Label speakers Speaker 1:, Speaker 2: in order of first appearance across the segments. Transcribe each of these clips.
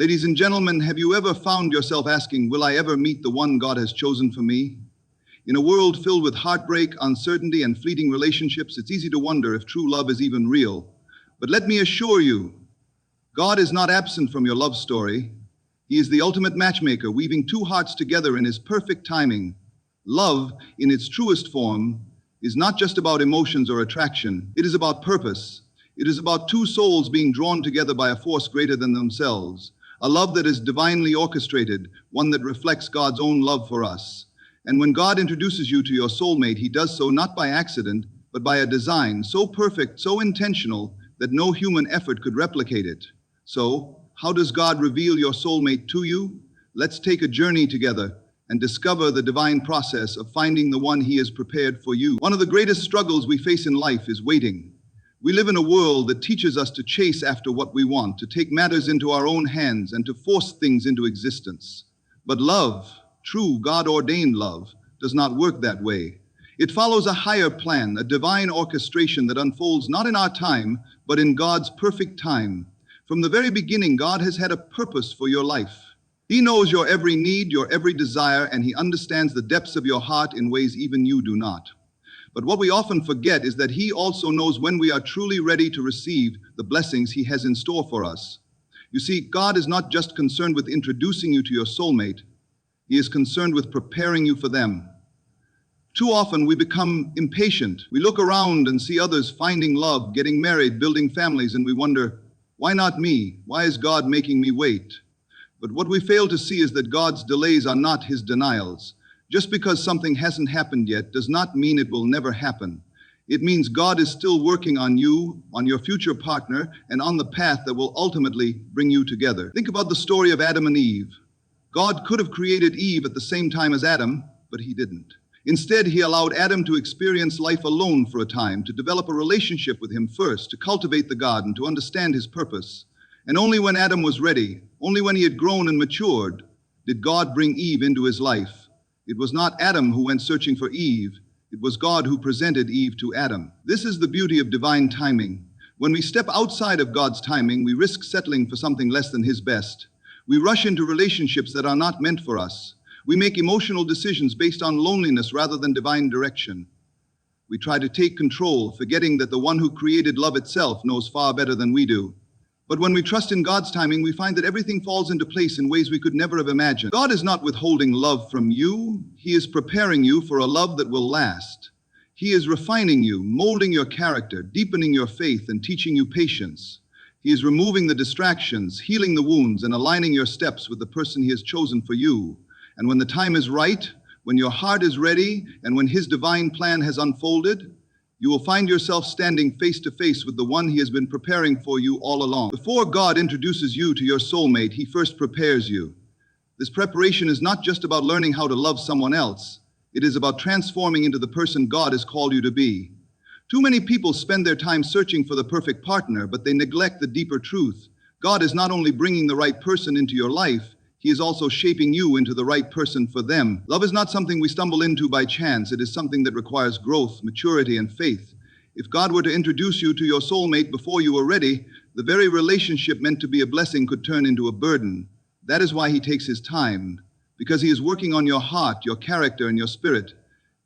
Speaker 1: Ladies and gentlemen, have you ever found yourself asking, will I ever meet the one God has chosen for me? In a world filled with heartbreak, uncertainty, and fleeting relationships, it's easy to wonder if true love is even real. But let me assure you, God is not absent from your love story. He is the ultimate matchmaker, weaving two hearts together in his perfect timing. Love, in its truest form, is not just about emotions or attraction. It is about purpose. It is about two souls being drawn together by a force greater than themselves. A love that is divinely orchestrated, one that reflects God's own love for us. And when God introduces you to your soulmate, he does so not by accident, but by a design so perfect, so intentional, that no human effort could replicate it. So, how does God reveal your soulmate to you? Let's take a journey together and discover the divine process of finding the one he has prepared for you. One of the greatest struggles we face in life is waiting. We live in a world that teaches us to chase after what we want, to take matters into our own hands, and to force things into existence. But love, true God-ordained love, does not work that way. It follows a higher plan, a divine orchestration that unfolds not in our time, but in God's perfect time. From the very beginning, God has had a purpose for your life. He knows your every need, your every desire, and he understands the depths of your heart in ways even you do not. But what we often forget is that he also knows when we are truly ready to receive the blessings he has in store for us. You see, God is not just concerned with introducing you to your soulmate. He is concerned with preparing you for them. Too often we become impatient. We look around and see others finding love, getting married, building families, and we wonder, why not me? Why is God making me wait? But what we fail to see is that God's delays are not his denials. Just because something hasn't happened yet does not mean it will never happen. It means God is still working on you, on your future partner, and on the path that will ultimately bring you together. Think about the story of Adam and Eve. God could have created Eve at the same time as Adam, but he didn't. Instead, he allowed Adam to experience life alone for a time, to develop a relationship with him first, to cultivate the garden, to understand his purpose. And only when Adam was ready, only when he had grown and matured, did God bring Eve into his life. It was not Adam who went searching for Eve. It was God who presented Eve to Adam. This is the beauty of divine timing. When we step outside of God's timing, we risk settling for something less than his best. We rush into relationships that are not meant for us. We make emotional decisions based on loneliness rather than divine direction. We try to take control, forgetting that the one who created love itself knows far better than we do. But when we trust in God's timing, we find that everything falls into place in ways we could never have imagined. God is not withholding love from you. He is preparing you for a love that will last. He is refining you, molding your character, deepening your faith, and teaching you patience. He is removing the distractions, healing the wounds, and aligning your steps with the person he has chosen for you. And when the time is right, when your heart is ready, and when his divine plan has unfolded, you will find yourself standing face to face with the one he has been preparing for you all along. Before God introduces you to your soulmate, he first prepares you. This preparation is not just about learning how to love someone else. It is about transforming into the person God has called you to be. Too many people spend their time searching for the perfect partner, but they neglect the deeper truth. God is not only bringing the right person into your life, he is also shaping you into the right person for them. Love is not something we stumble into by chance. It is something that requires growth, maturity, and faith. If God were to introduce you to your soulmate before you were ready, the very relationship meant to be a blessing could turn into a burden. That is why he takes his time, because he is working on your heart, your character, and your spirit.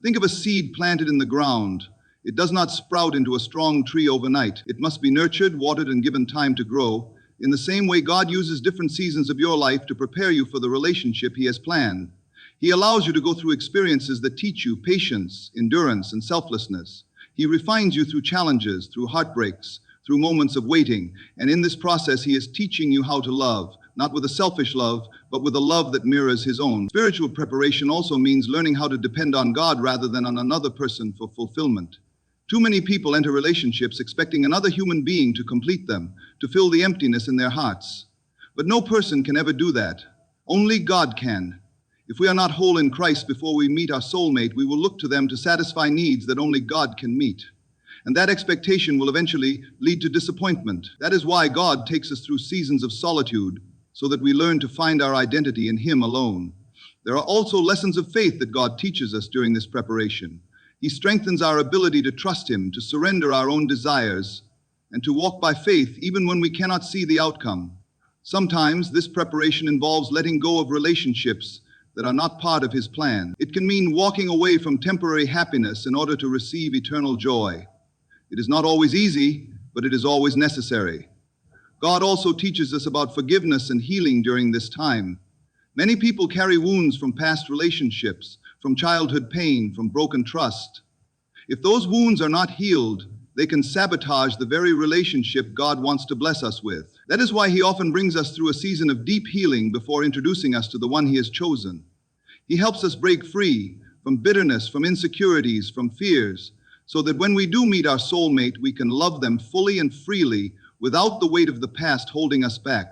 Speaker 1: Think of a seed planted in the ground. It does not sprout into a strong tree overnight. It must be nurtured, watered, and given time to grow. In the same way, God uses different seasons of your life to prepare you for the relationship he has planned. He allows you to go through experiences that teach you patience, endurance, and selflessness. He refines you through challenges, through heartbreaks, through moments of waiting. And in this process, he is teaching you how to love, not with a selfish love, but with a love that mirrors his own. Spiritual preparation also means learning how to depend on God rather than on another person for fulfillment. Too many people enter relationships expecting another human being to complete them, to fill the emptiness in their hearts. But no person can ever do that. Only God can. If we are not whole in Christ before we meet our soulmate, we will look to them to satisfy needs that only God can meet. And that expectation will eventually lead to disappointment. That is why God takes us through seasons of solitude, so that we learn to find our identity in him alone. There are also lessons of faith that God teaches us during this preparation. He strengthens our ability to trust him, to surrender our own desires, and to walk by faith even when we cannot see the outcome. Sometimes this preparation involves letting go of relationships that are not part of His plan. It can mean walking away from temporary happiness in order to receive eternal joy. It is not always easy, but it is always necessary. God also teaches us about forgiveness and healing during this time. Many people carry wounds from past relationships, from childhood pain, from broken trust. If those wounds are not healed, they can sabotage the very relationship God wants to bless us with. That is why He often brings us through a season of deep healing before introducing us to the one He has chosen. He helps us break free from bitterness, from insecurities, from fears, so that when we do meet our soulmate, we can love them fully and freely without the weight of the past holding us back.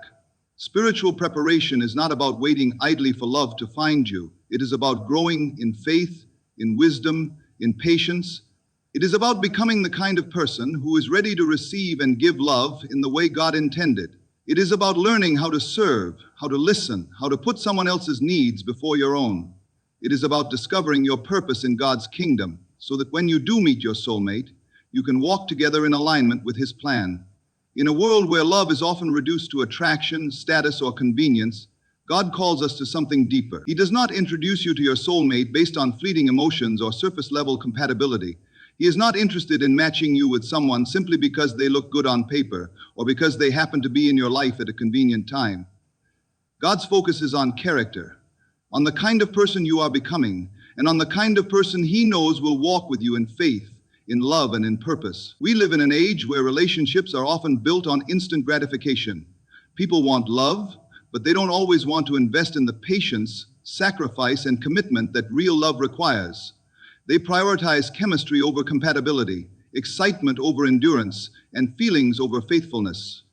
Speaker 1: Spiritual preparation is not about waiting idly for love to find you. It is about growing in faith, in wisdom, in patience. It is about becoming the kind of person who is ready to receive and give love in the way God intended. It is about learning how to serve, how to listen, how to put someone else's needs before your own. It is about discovering your purpose in God's kingdom, so that when you do meet your soulmate, you can walk together in alignment with His plan. In a world where love is often reduced to attraction, status, or convenience, God calls us to something deeper. He does not introduce you to your soulmate based on fleeting emotions or surface-level compatibility. He is not interested in matching you with someone simply because they look good on paper or because they happen to be in your life at a convenient time. God's focus is on character, on the kind of person you are becoming, and on the kind of person He knows will walk with you in faith, in love, and in purpose. We live in an age where relationships are often built on instant gratification. People want love, but they don't always want to invest in the patience, sacrifice, and commitment that real love requires. They prioritize chemistry over compatibility, excitement over endurance, and feelings over faithfulness.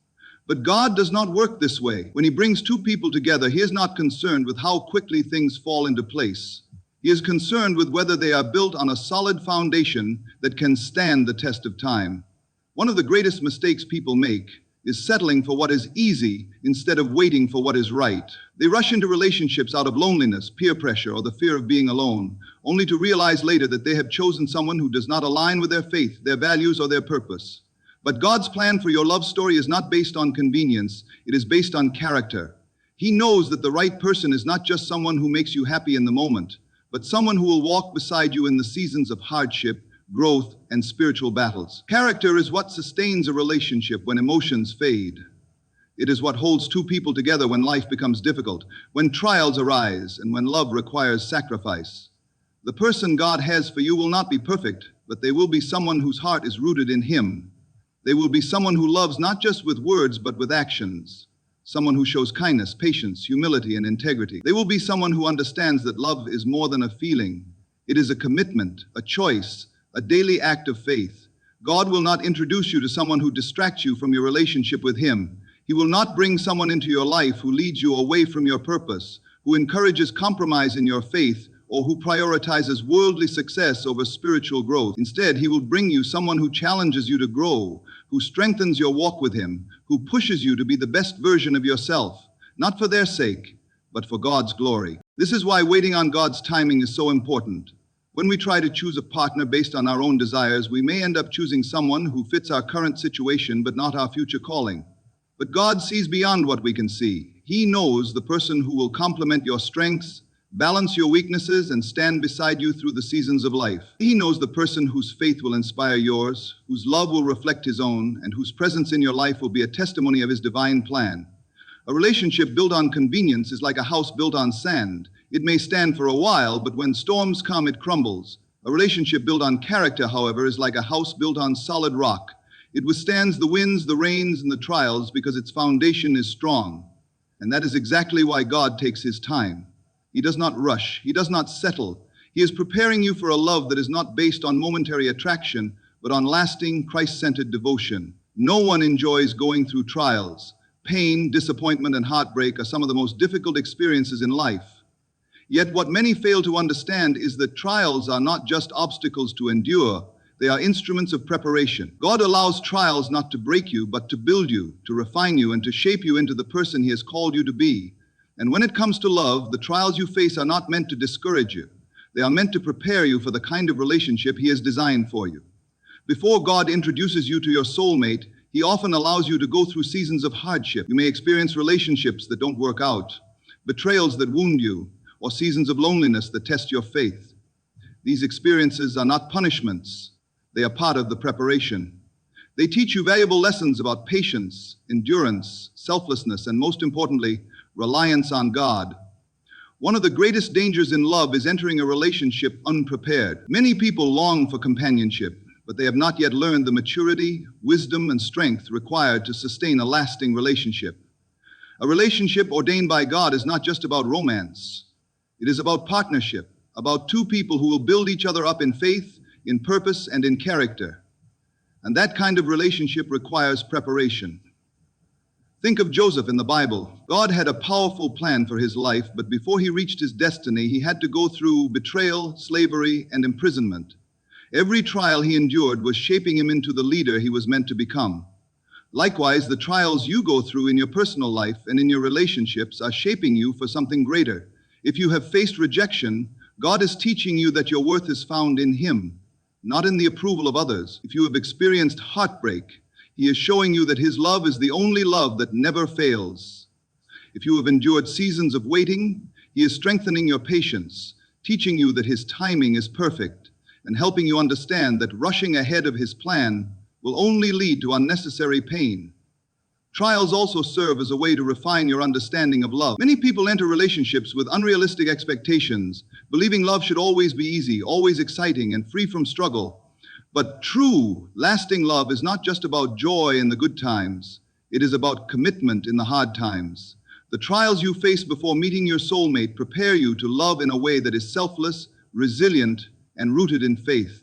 Speaker 1: But God does not work this way. When He brings two people together, He is not concerned with how quickly things fall into place. He is concerned with whether they are built on a solid foundation that can stand the test of time. One of the greatest mistakes people make is settling for what is easy instead of waiting for what is right. They rush into relationships out of loneliness, peer pressure, or the fear of being alone, only to realize later that they have chosen someone who does not align with their faith, their values, or their purpose. But God's plan for your love story is not based on convenience, it is based on character. He knows that the right person is not just someone who makes you happy in the moment, but someone who will walk beside you in the seasons of hardship, growth, and spiritual battles. Character is what sustains a relationship when emotions fade. It is what holds two people together when life becomes difficult, when trials arise, and when love requires sacrifice. The person God has for you will not be perfect, but they will be someone whose heart is rooted in Him. They will be someone who loves not just with words, but with actions. Someone who shows kindness, patience, humility, and integrity. They will be someone who understands that love is more than a feeling. It is a commitment, a choice, a daily act of faith. God will not introduce you to someone who distracts you from your relationship with Him. He will not bring someone into your life who leads you away from your purpose, who encourages compromise in your faith, or who prioritizes worldly success over spiritual growth. Instead, He will bring you someone who challenges you to grow, who strengthens your walk with Him, who pushes you to be the best version of yourself, not for their sake, but for God's glory. This is why waiting on God's timing is so important. When we try to choose a partner based on our own desires, we may end up choosing someone who fits our current situation but not our future calling. But God sees beyond what we can see. He knows the person who will complement your strengths, balance your weaknesses, and stand beside you through the seasons of life. He knows the person whose faith will inspire yours, whose love will reflect His own, and whose presence in your life will be a testimony of His divine plan. A relationship built on convenience is like a house built on sand. It may stand for a while, but when storms come, it crumbles. A relationship built on character, however, is like a house built on solid rock. It withstands the winds, the rains, and the trials because its foundation is strong. And that is exactly why God takes His time. He does not rush. He does not settle. He is preparing you for a love that is not based on momentary attraction, but on lasting, Christ-centered devotion. No one enjoys going through trials. Pain, disappointment, and heartbreak are some of the most difficult experiences in life. Yet what many fail to understand is that trials are not just obstacles to endure. They are instruments of preparation. God allows trials not to break you, but to build you, to refine you, and to shape you into the person He has called you to be. And when it comes to love, the trials you face are not meant to discourage you. They are meant to prepare you for the kind of relationship He has designed for you. Before God introduces you to your soulmate, He often allows you to go through seasons of hardship. You may experience relationships that don't work out, betrayals that wound you, or seasons of loneliness that test your faith. These experiences are not punishments. They are part of the preparation. They teach you valuable lessons about patience, endurance, selflessness, and most importantly, reliance on God. One of the greatest dangers in love is entering a relationship unprepared. Many people long for companionship, but they have not yet learned the maturity, wisdom, and strength required to sustain a lasting relationship. A relationship ordained by God is not just about romance. It is about partnership, about two people who will build each other up in faith, in purpose, and in character. And that kind of relationship requires preparation. Think of Joseph in the Bible. God had a powerful plan for his life, but before he reached his destiny, he had to go through betrayal, slavery, and imprisonment. Every trial he endured was shaping him into the leader he was meant to become. Likewise, the trials you go through in your personal life and in your relationships are shaping you for something greater. If you have faced rejection, God is teaching you that your worth is found in Him, not in the approval of others. If you have experienced heartbreak, He is showing you that His love is the only love that never fails. If you have endured seasons of waiting, He is strengthening your patience, teaching you that His timing is perfect, and helping you understand that rushing ahead of His plan will only lead to unnecessary pain. Trials also serve as a way to refine your understanding of love. Many people enter relationships with unrealistic expectations, believing love should always be easy, always exciting, and free from struggle. But true, lasting love is not just about joy in the good times. It is about commitment in the hard times. The trials you face before meeting your soulmate prepare you to love in a way that is selfless, resilient, and rooted in faith.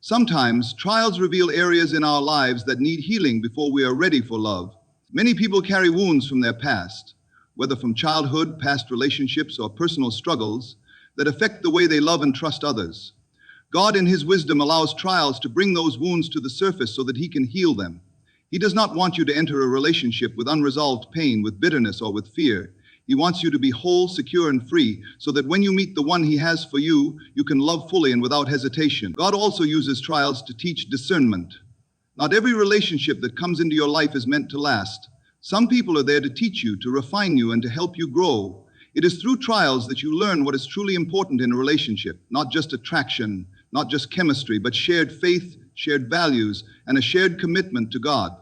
Speaker 1: Sometimes, trials reveal areas in our lives that need healing before we are ready for love. Many people carry wounds from their past, whether from childhood, past relationships, or personal struggles, that affect the way they love and trust others. God, in His wisdom, allows trials to bring those wounds to the surface so that He can heal them. He does not want you to enter a relationship with unresolved pain, with bitterness, or with fear. He wants you to be whole, secure, and free, so that when you meet the one He has for you, you can love fully and without hesitation. God also uses trials to teach discernment. Not every relationship that comes into your life is meant to last. Some people are there to teach you, to refine you, and to help you grow. It is through trials that you learn what is truly important in a relationship, not just attraction, not just chemistry, but shared faith, shared values, and a shared commitment to God.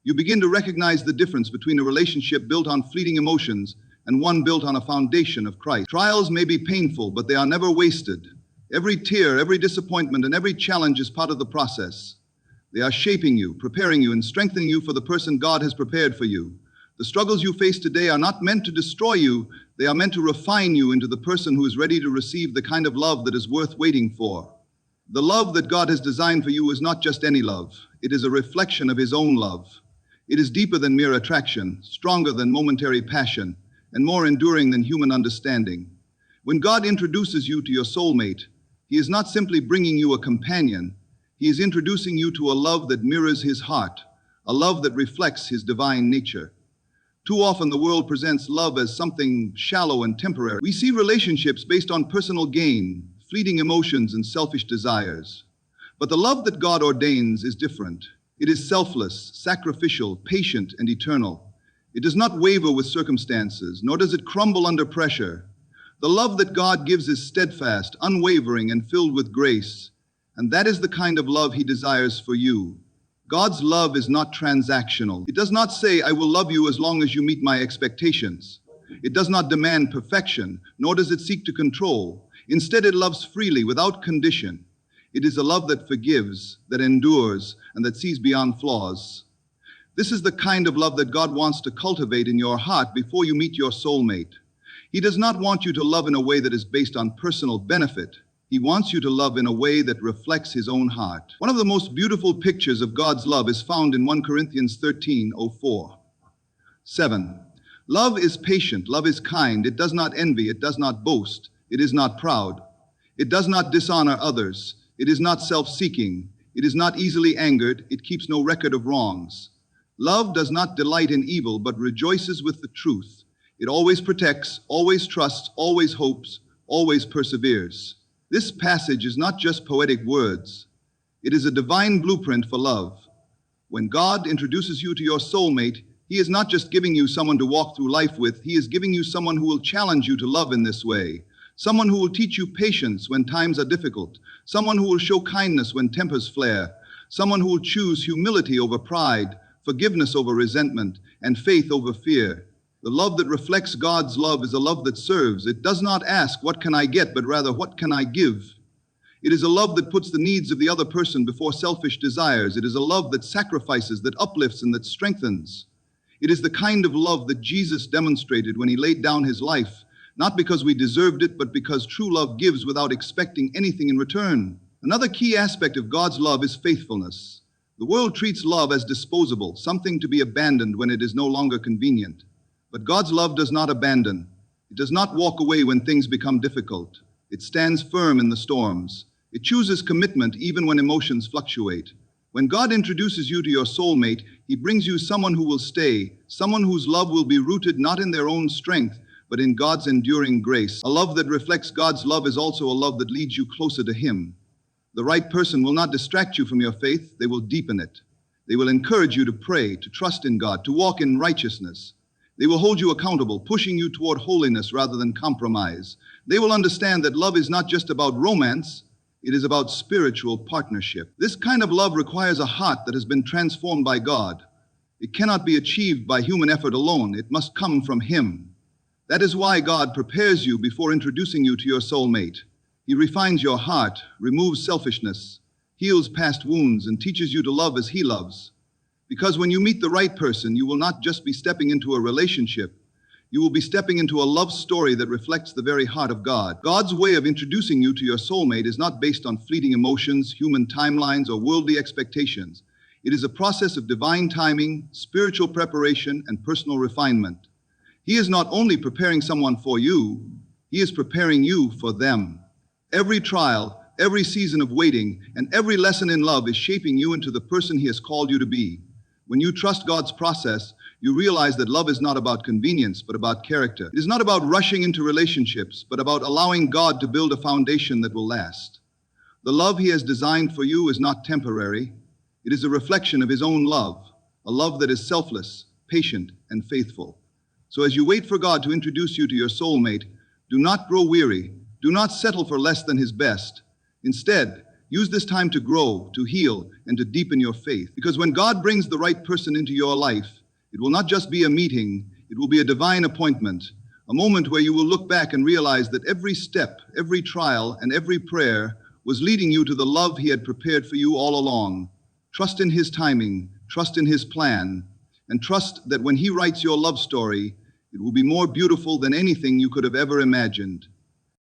Speaker 1: You begin to recognize the difference between a relationship built on fleeting emotions and one built on a foundation of Christ. Trials may be painful, but they are never wasted. Every tear, every disappointment, and every challenge is part of the process. They are shaping you, preparing you, and strengthening you for the person God has prepared for you. The struggles you face today are not meant to destroy you. They are meant to refine you into the person who is ready to receive the kind of love that is worth waiting for. The love that God has designed for you is not just any love. It is a reflection of His own love. It is deeper than mere attraction, stronger than momentary passion, and more enduring than human understanding. When God introduces you to your soulmate, He is not simply bringing you a companion. He is introducing you to a love that mirrors His heart, a love that reflects His divine nature. Too often the world presents love as something shallow and temporary. We see relationships based on personal gain, fleeting emotions, and selfish desires. But the love that God ordains is different. It is selfless, sacrificial, patient, and eternal. It does not waver with circumstances, nor does it crumble under pressure. The love that God gives is steadfast, unwavering, and filled with grace. And that is the kind of love He desires for you. God's love is not transactional. It does not say, I will love you as long as you meet my expectations. It does not demand perfection, nor does it seek to control. Instead, it loves freely, without condition. It is a love that forgives, that endures, and that sees beyond flaws. This is the kind of love that God wants to cultivate in your heart before you meet your soulmate. He does not want you to love in a way that is based on personal benefit. He wants you to love in a way that reflects His own heart. One of the most beautiful pictures of God's love is found in 1 Corinthians 13:04. 7. Love is patient, love is kind, it does not envy, it does not boast, it is not proud, it does not dishonor others, it is not self-seeking, it is not easily angered, it keeps no record of wrongs. Love does not delight in evil, but rejoices with the truth. It always protects, always trusts, always hopes, always perseveres. This passage is not just poetic words. It is a divine blueprint for love. When God introduces you to your soulmate, He is not just giving you someone to walk through life with, He is giving you someone who will challenge you to love in this way. Someone who will teach you patience when times are difficult. Someone who will show kindness when tempers flare. Someone who will choose humility over pride, forgiveness over resentment, and faith over fear. The love that reflects God's love is a love that serves. It does not ask, what can I get, but rather, what can I give? It is a love that puts the needs of the other person before selfish desires. It is a love that sacrifices, that uplifts, and that strengthens. It is the kind of love that Jesus demonstrated when He laid down His life, not because we deserved it, but because true love gives without expecting anything in return. Another key aspect of God's love is faithfulness. The world treats love as disposable, something to be abandoned when it is no longer convenient. But God's love does not abandon. It does not walk away when things become difficult. It stands firm in the storms. It chooses commitment even when emotions fluctuate. When God introduces you to your soulmate, He brings you someone who will stay, someone whose love will be rooted not in their own strength, but in God's enduring grace. A love that reflects God's love is also a love that leads you closer to Him. The right person will not distract you from your faith, they will deepen it. They will encourage you to pray, to trust in God, to walk in righteousness. They will hold you accountable, pushing you toward holiness rather than compromise. They will understand that love is not just about romance, it is about spiritual partnership. This kind of love requires a heart that has been transformed by God. It cannot be achieved by human effort alone. It must come from Him. That is why God prepares you before introducing you to your soulmate. He refines your heart, removes selfishness, heals past wounds, and teaches you to love as He loves. Because when you meet the right person, you will not just be stepping into a relationship, you will be stepping into a love story that reflects the very heart of God. God's way of introducing you to your soulmate is not based on fleeting emotions, human timelines, or worldly expectations. It is a process of divine timing, spiritual preparation, and personal refinement. He is not only preparing someone for you, He is preparing you for them. Every trial, every season of waiting, and every lesson in love is shaping you into the person He has called you to be. When you trust God's process, you realize that love is not about convenience, but about character. It is not about rushing into relationships, but about allowing God to build a foundation that will last. The love He has designed for you is not temporary. It is a reflection of His own love, a love that is selfless, patient, and faithful. So as you wait for God to introduce you to your soulmate, do not grow weary. Do not settle for less than His best. Instead, use this time to grow, to heal, and to deepen your faith. Because when God brings the right person into your life, it will not just be a meeting, it will be a divine appointment, a moment where you will look back and realize that every step, every trial, and every prayer was leading you to the love He had prepared for you all along. Trust in His timing, trust in His plan, and trust that when He writes your love story, it will be more beautiful than anything you could have ever imagined.